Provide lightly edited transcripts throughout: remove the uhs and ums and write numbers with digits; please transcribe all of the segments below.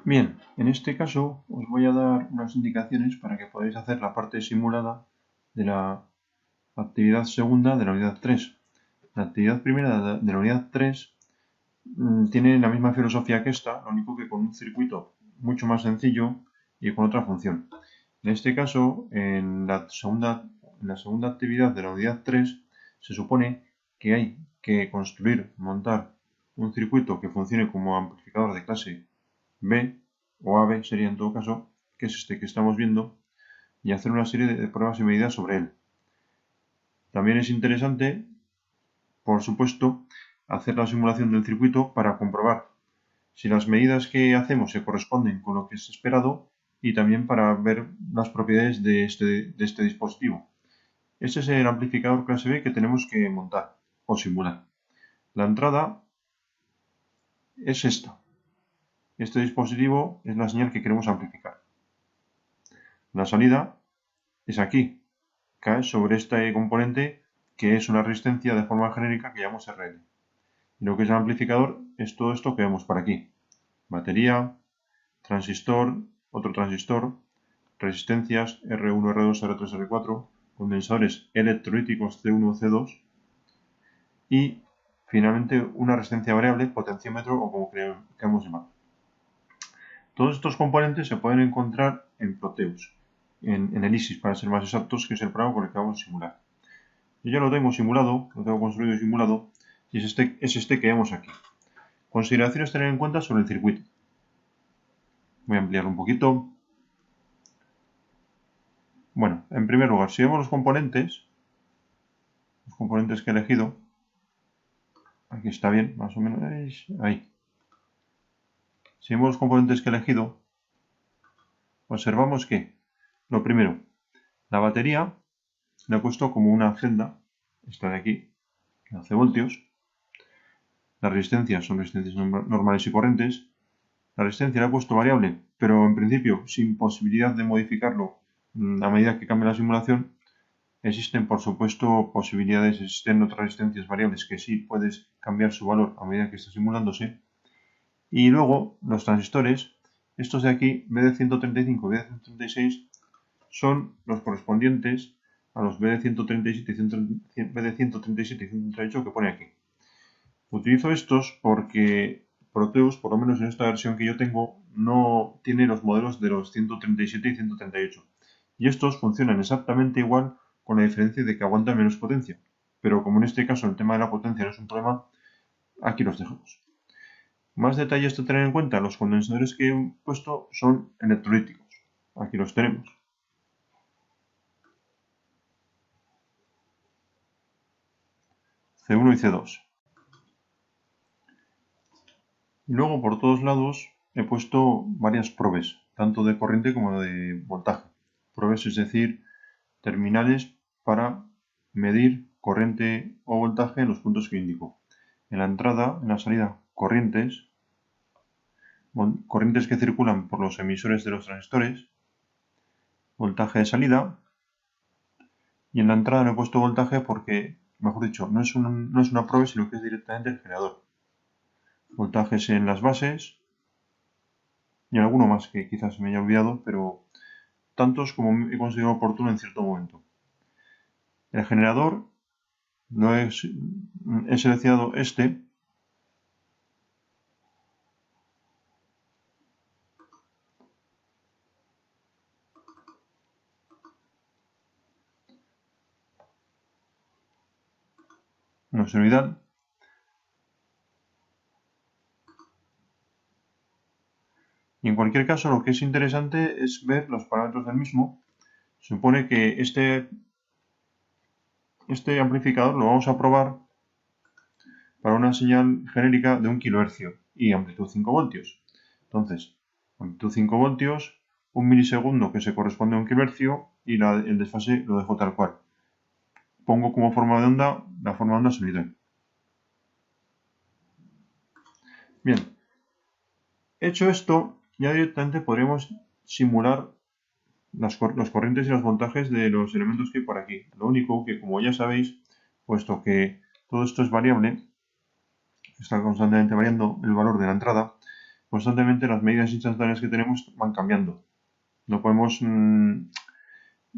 Bien, en este caso os voy a dar unas indicaciones para que podáis hacer la parte simulada de la actividad segunda de la unidad 3. La actividad primera de la unidad 3 tiene la misma filosofía que esta, lo único que con un circuito mucho más sencillo y con otra función. En este caso, en la segunda actividad de la unidad 3, se supone que hay que montar un circuito que funcione como amplificador de clase B, o AB sería en todo caso, que es este que estamos viendo, y hacer una serie de pruebas y medidas sobre él. También es interesante, por supuesto, hacer la simulación del circuito para comprobar si las medidas que hacemos se corresponden con lo que es esperado y también para ver las propiedades de este dispositivo. Este es el amplificador clase B que tenemos que montar o simular. La entrada es esta. Este dispositivo es la señal que queremos amplificar. La salida es aquí. Cae sobre este componente que es una resistencia de forma genérica que llamamos RL. Y lo que es el amplificador es todo esto que vemos por aquí. Batería, transistor, otro transistor, resistencias R1, R2, R3, R4, condensadores electrolíticos C1, C2 y finalmente una resistencia variable, potenciómetro o como queramos llamar. Todos estos componentes se pueden encontrar en Proteus, en el ISIS para ser más exactos, que es el programa con el que vamos a simular. Yo ya lo tengo simulado, lo tengo construido y simulado, y es este que vemos aquí. Consideraciones a tener en cuenta sobre el circuito. Voy a ampliarlo un poquito. Bueno, en primer lugar, si vemos los componentes que he elegido, aquí está bien, más o menos, ahí. Si vemos los componentes que he elegido, observamos que, lo primero, la batería la he puesto como una celda, esta de aquí, 12 voltios. Las resistencias son resistencias normales y corrientes. La resistencia la he puesto variable, pero en principio sin posibilidad de modificarlo a medida que cambie la simulación. Existen, por supuesto, posibilidades, existen otras resistencias variables que sí puedes cambiar su valor a medida que está simulándose. Y luego los transistores, estos de aquí, BD135 y BD136, son los correspondientes a los BD137 y 138 que pone aquí. Utilizo estos porque Proteus, por lo menos en esta versión que yo tengo, no tiene los modelos de los 137 y 138. Y estos funcionan exactamente igual con la diferencia de que aguantan menos potencia. Pero como en este caso el tema de la potencia no es un problema, aquí los dejamos. Más detalles a tener en cuenta, los condensadores que he puesto son electrolíticos. Aquí los tenemos. C1 y C2. Y luego por todos lados he puesto varias probes, tanto de corriente como de voltaje. Probes, es decir, terminales para medir corriente o voltaje en los puntos que indico. En la entrada, en la salida, corrientes que circulan por los emisores de los transistores, voltaje de salida, y en la entrada no he puesto voltaje porque, mejor dicho, no es una probe, sino que es directamente el generador. Voltajes en las bases y alguno más que quizás me haya olvidado, pero tantos como he considerado oportuno en cierto momento. El generador he seleccionado este. No se olvidan. Y en cualquier caso, lo que es interesante es ver los parámetros del mismo. Se supone que este amplificador lo vamos a probar para una señal genérica de 1 kHz y amplitud 5 voltios. Entonces, amplitud 5 voltios, 1 milisegundo que se corresponde a 1 kHz y el desfase lo dejo tal cual. Pongo como forma de onda la forma de onda sinusoidal. Bien, hecho esto, ya directamente podremos simular las corrientes y los voltajes de los elementos que hay por aquí. Lo único que, como ya sabéis, puesto que todo esto es variable, está constantemente variando el valor de la entrada, constantemente las medidas instantáneas que tenemos van cambiando. No podemos,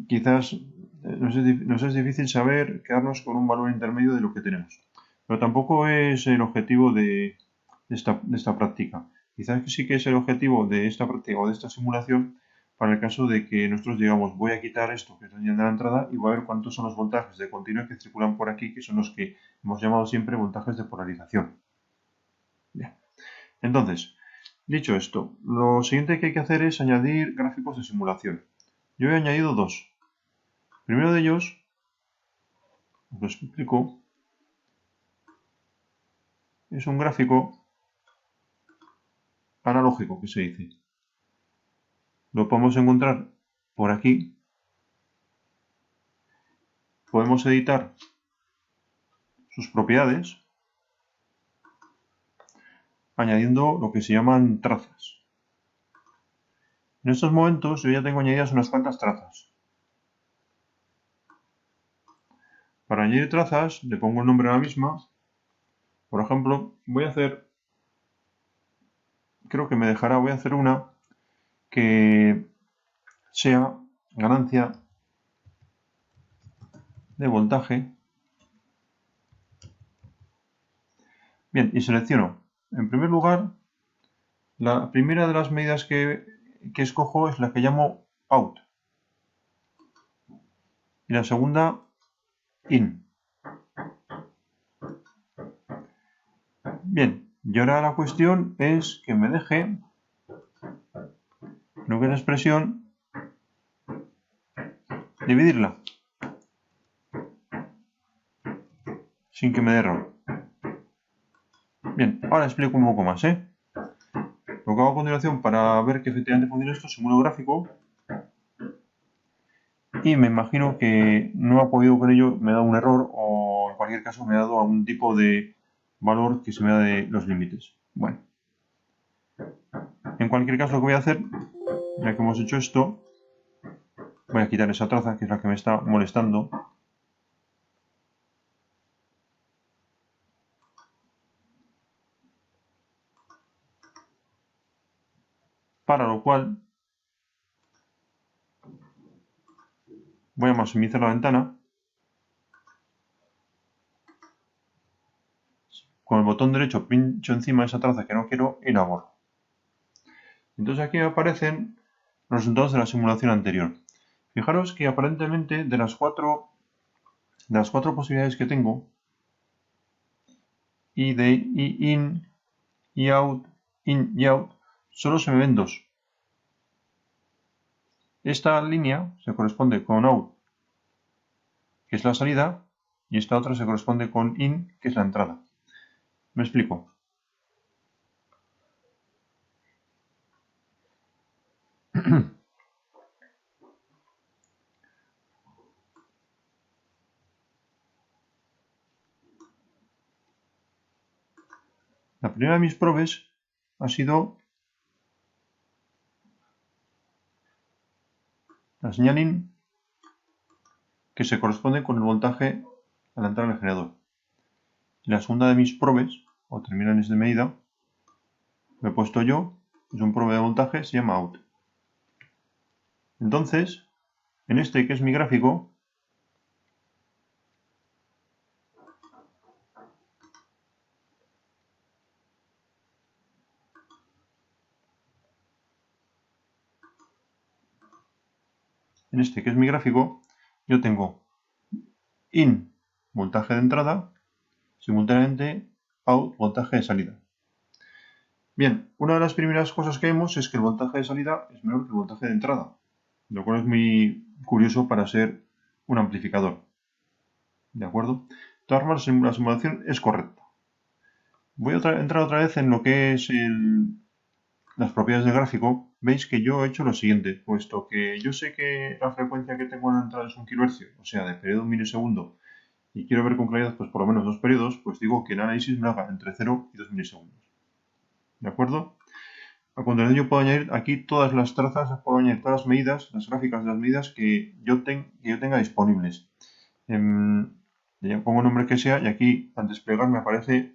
quizás nos es difícil saber quedarnos con un valor intermedio de lo que tenemos. Pero tampoco es el objetivo de esta práctica. Quizás sí que es el objetivo de esta práctica o de esta simulación para el caso de que nosotros digamos voy a quitar esto que es la señal de la entrada y voy a ver cuántos son los voltajes de continuo que circulan por aquí, que son los que hemos llamado siempre voltajes de polarización. Bien. Entonces, dicho esto, lo siguiente que hay que hacer es añadir gráficos de simulación. Yo he añadido dos. El primero de ellos, os lo explico, es un gráfico analógico que se dice. Lo podemos encontrar por aquí. Podemos editar sus propiedades añadiendo lo que se llaman trazas. En estos momentos yo ya tengo añadidas unas cuantas trazas. Para añadir trazas le pongo el nombre a la misma. Por ejemplo, voy a hacer, creo que me dejará, voy a hacer una que sea ganancia de voltaje. Bien, y selecciono. En primer lugar, la primera de las medidas que escojo es la que llamo out. Y la segunda, in. Bien, y ahora la cuestión es que me deje lo que es la expresión dividirla sin que me dé error. Bien, ahora explico un poco más, Lo que hago a continuación para ver que efectivamente funciona esto, simulo gráfico y me imagino que no ha podido con ello, me ha dado un error o en cualquier caso me ha dado algún tipo de valor que se me da de los límites. Bueno, en cualquier caso lo que voy a hacer, ya que hemos hecho esto, voy a quitar esa traza que es la que me está molestando. Para lo cual voy a maximizar la ventana. Con el botón derecho pincho encima de esa traza que no quiero y la borro. Entonces aquí me aparecen los resultados de la simulación anterior. Fijaros que aparentemente de las cuatro posibilidades que tengo, y de in, y out, in y out, solo se me ven dos. Esta línea se corresponde con out, que es la salida, y esta otra se corresponde con in, que es la entrada. Me explico. La primera de mis probes ha sido la señal in, que se corresponde con el voltaje a la entrada del generador. Y la segunda de mis probes, o terminales de medida, lo he puesto yo, es un probe de voltaje, se llama out. Entonces, en este que es mi gráfico, yo tengo in, voltaje de entrada, simultáneamente out, voltaje de salida. Bien, una de las primeras cosas que vemos es que el voltaje de salida es menor que el voltaje de entrada, lo cual es muy curioso para ser un amplificador. ¿De acuerdo? De todas formas, la simulación es correcta. Voy a entrar otra vez en lo que es las propiedades del gráfico. Veis que yo he hecho lo siguiente, puesto que yo sé que la frecuencia que tengo en la entrada es 1 kHz, o sea, de periodo 1 milisegundo, y quiero ver con claridad pues por lo menos 2 periodos, pues digo que el análisis me lo haga entre 0 y 2 milisegundos. ¿De acuerdo? A continuación yo puedo añadir aquí todas las trazas, puedo añadir todas las medidas, las gráficas de las medidas que yo tenga disponibles. Ya pongo el nombre que sea y aquí al desplegar me aparece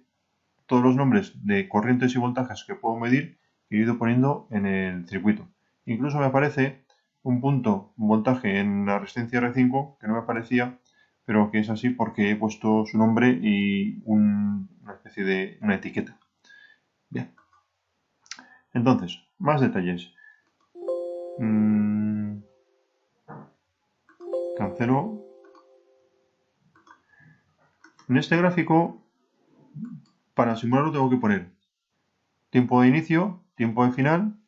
todos los nombres de corrientes y voltajes que puedo medir que he ido poniendo en el circuito. Incluso me aparece un punto, un voltaje en la resistencia R5 que no me aparecía, pero que es así porque he puesto su nombre y una especie de una etiqueta. Bien. Entonces, más detalles. Cancelo. En este gráfico, para simularlo tengo que poner tiempo de inicio, tiempo de final,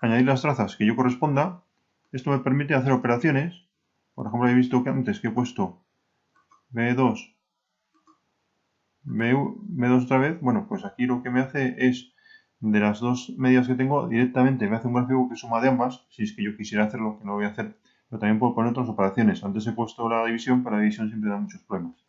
añadir las trazas que yo corresponda. Esto me permite hacer operaciones. Por ejemplo, he visto que antes que he puesto B2, B2 otra vez. Bueno, pues aquí lo que me hace es, de las dos medidas que tengo, directamente me hace un gráfico que suma de ambas, si es que yo quisiera hacerlo, que no lo voy a hacer. Pero también puedo poner otras operaciones. Antes he puesto la división, pero la división siempre da muchos problemas.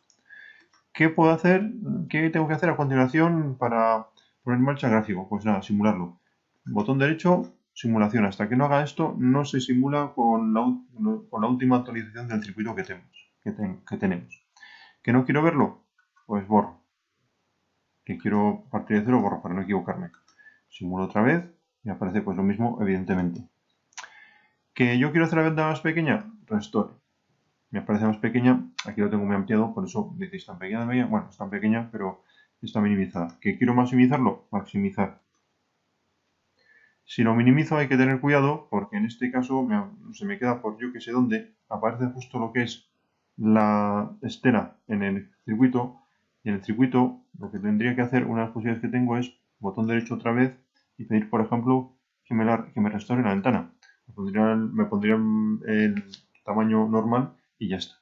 ¿Qué puedo hacer? ¿Qué tengo que hacer a continuación para poner en marcha el gráfico? Pues nada, simularlo. Botón derecho, simulación. Hasta que no haga esto, no se simula con la última actualización del circuito que tenemos. ¿Que no quiero verlo? Pues borro. Que quiero partir de cero, borro para no equivocarme. Simulo otra vez y aparece pues lo mismo, evidentemente. ¿Que yo quiero hacer la ventana más pequeña? Restore. Me parece más pequeña, aquí lo tengo muy ampliado, por eso decís tan pequeña, bueno, es tan pequeña, pero está minimizada. ¿Que quiero maximizarlo? Maximizar. Si lo minimizo hay que tener cuidado, porque en este caso se me queda por yo que sé dónde, aparece justo lo que es la estela en el circuito, y en el circuito lo que tendría que hacer, una de las posibilidades que tengo es botón derecho otra vez y pedir, por ejemplo, que me restaure la ventana. Me pondría el tamaño normal y ya está.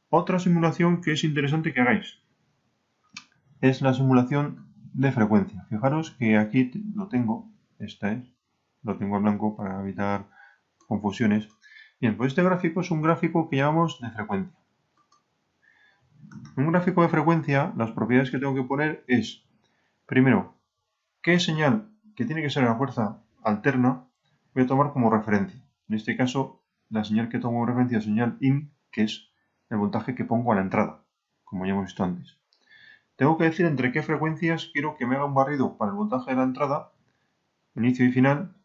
Otra simulación que es interesante que hagáis es la simulación de frecuencia. Fijaros que aquí lo tengo, lo tengo en blanco para evitar confusiones. Bien, pues este gráfico es un gráfico que llamamos de frecuencia. En un gráfico de frecuencia, las propiedades que tengo que poner es, primero, qué señal, que tiene que ser la fuerza alterna, voy a tomar como referencia. En este caso, la señal que tomo como referencia es señal IN, que es el voltaje que pongo a la entrada, como ya hemos visto antes. Tengo que decir entre qué frecuencias quiero que me haga un barrido para el voltaje de la entrada, inicio y final,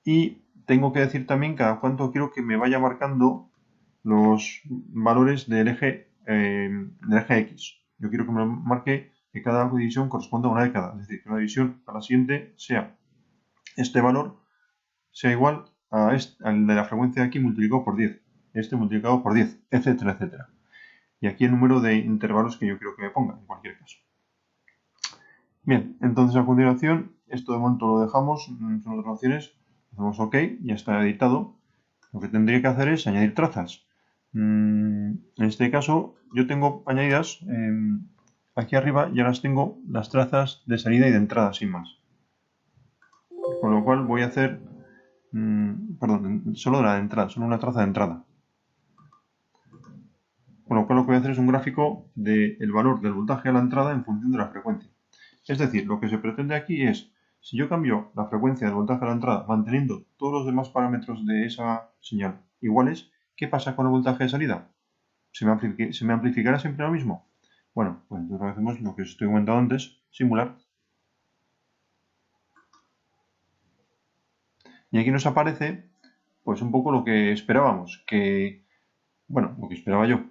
y tengo que decir también cada cuánto quiero que me vaya marcando los valores del eje X. Yo quiero que me marque que cada división corresponda a una década, es decir, que una división a la siguiente sea este valor sea igual al de la frecuencia de aquí multiplicado por 10, este multiplicado por 10, etcétera, etcétera. Y aquí el número de intervalos que yo quiero que me ponga, en cualquier caso. Bien, entonces a continuación, esto de momento lo dejamos, son otras opciones, hacemos OK, ya está editado. Lo que tendría que hacer es añadir trazas. En este caso, yo tengo añadidas aquí arriba, ya las tengo las trazas de salida y de entrada, sin más. Con lo cual voy a hacer, perdón, solo de la de entrada, solo una traza de entrada. Con lo cual lo que voy a hacer es un gráfico del valor del voltaje a la entrada en función de la frecuencia. Es decir, lo que se pretende aquí es, si yo cambio la frecuencia del voltaje a la entrada manteniendo todos los demás parámetros de esa señal iguales, ¿qué pasa con el voltaje de salida? ¿Se me amplificará siempre lo mismo? Bueno, pues entonces hacemos lo que os estoy comentando antes, simular. Y aquí nos aparece, pues un poco lo que esperábamos, bueno, lo que esperaba yo,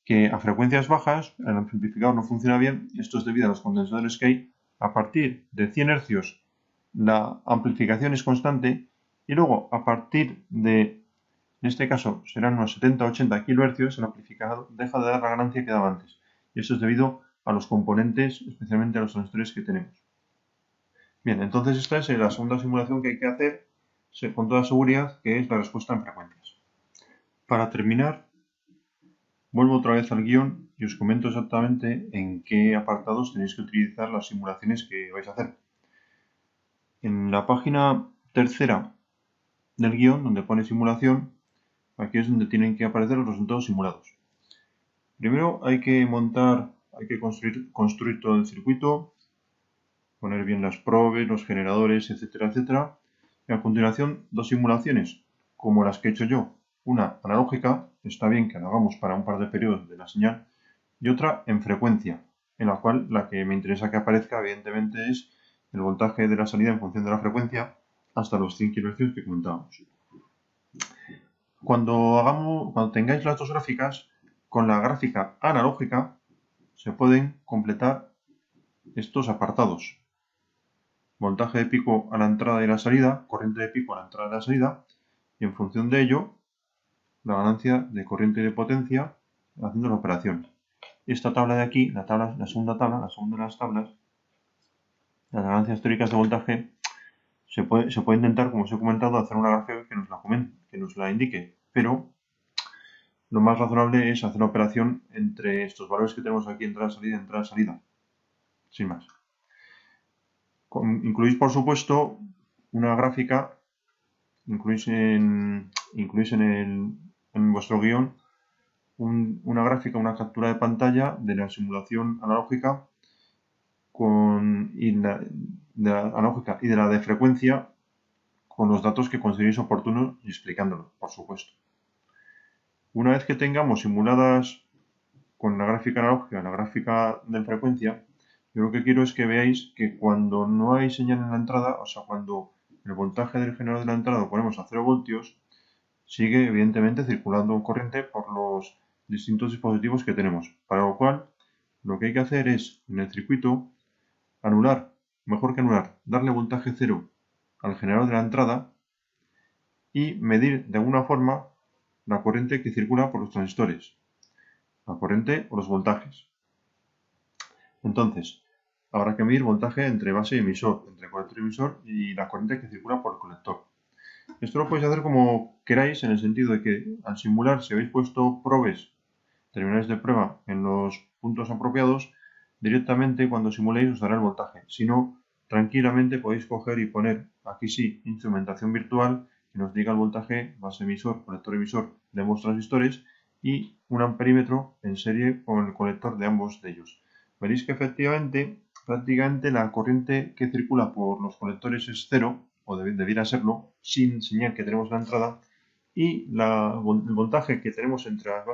que a frecuencias bajas el amplificador no funciona bien, y esto es debido a los condensadores que hay. A partir de 100 Hz la amplificación es constante y luego a partir de, en este caso serán unos 70-80 kHz, el amplificador deja de dar la ganancia que daba antes. Y eso es debido a los componentes, especialmente a los transistores que tenemos. Bien, entonces esta es la segunda simulación que hay que hacer con toda seguridad, que es la respuesta en frecuencias. Para terminar, vuelvo otra vez al guión y os comento exactamente en qué apartados tenéis que utilizar las simulaciones que vais a hacer. En la página tercera del guión, donde pone simulación, aquí es donde tienen que aparecer los resultados simulados. Primero hay que construir todo el circuito, poner bien las probes, los generadores, etcétera, etcétera. Y a continuación, dos simulaciones, como las que he hecho yo. Una analógica, está bien que la hagamos para un par de periodos de la señal, y otra en frecuencia. en la cual la que me interesa que aparezca evidentemente es el voltaje de la salida en función de la frecuencia hasta los 100 kHz que comentábamos. Cuando tengáis las dos gráficas, con la gráfica analógica se pueden completar estos apartados. Voltaje de pico a la entrada y la salida, corriente de pico a la entrada y la salida, y en función de ello, la ganancia de corriente y de potencia haciendo la operación. Esta tabla de aquí, la segunda de las tablas, las ganancias teóricas de voltaje, se puede intentar, como os he comentado, hacer una gráfica que nos la indique, pero lo más razonable es hacer la operación entre estos valores que tenemos aquí, entrada, salida, sin más. Incluís, por supuesto, una gráfica, incluís en vuestro guión una gráfica, una captura de pantalla de la simulación analógica analógica y de la de frecuencia con los datos que consideréis oportunos y explicándolo, por supuesto. Una vez que tengamos simuladas con la gráfica analógica y la gráfica de frecuencia, yo lo que quiero es que veáis que cuando no hay señal en la entrada, o sea, cuando el voltaje del generador de la entrada lo ponemos a 0 voltios, sigue evidentemente circulando corriente por los distintos dispositivos que tenemos. Para lo cual, lo que hay que hacer es, en el circuito, mejor que anular, darle voltaje 0 al generador de la entrada y medir de alguna forma la corriente que circula por los transistores, la corriente o los voltajes. Entonces, habrá que medir voltaje entre base y emisor, entre colector y emisor y la corriente que circula por el colector. Esto lo podéis hacer como queráis, en el sentido de que al simular, si habéis puesto probes, terminales de prueba en los puntos apropiados, directamente cuando simuléis os dará el voltaje. Si no, tranquilamente podéis coger y poner, aquí sí, instrumentación virtual, que nos diga el voltaje base emisor, colector emisor de ambos transistores y un amperímetro en serie con el colector de ambos de ellos. Veréis que efectivamente, prácticamente la corriente que circula por los colectores es cero, o debiera serlo, sin señal que tenemos en la entrada, y el voltaje que tenemos entre la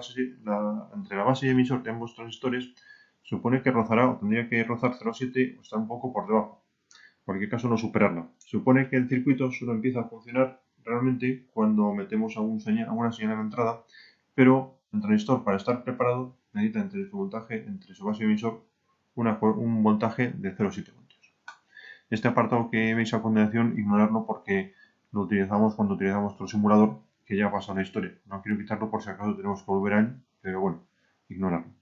base y emisor de ambos transistores supone que rozará o tendría que rozar 0,7 o estar un poco por debajo. En cualquier caso, no superarla. Supone que el circuito solo empieza a funcionar realmente cuando metemos alguna señal en la entrada, pero el transistor, para estar preparado, necesita entre su base y emisor un voltaje de 0,7 voltios. Este apartado que veis a continuación, ignorarlo porque lo utilizamos cuando utilizamos nuestro simulador, que ya pasa la historia. No quiero quitarlo por si acaso tenemos que volver a él, pero bueno, ignorarlo.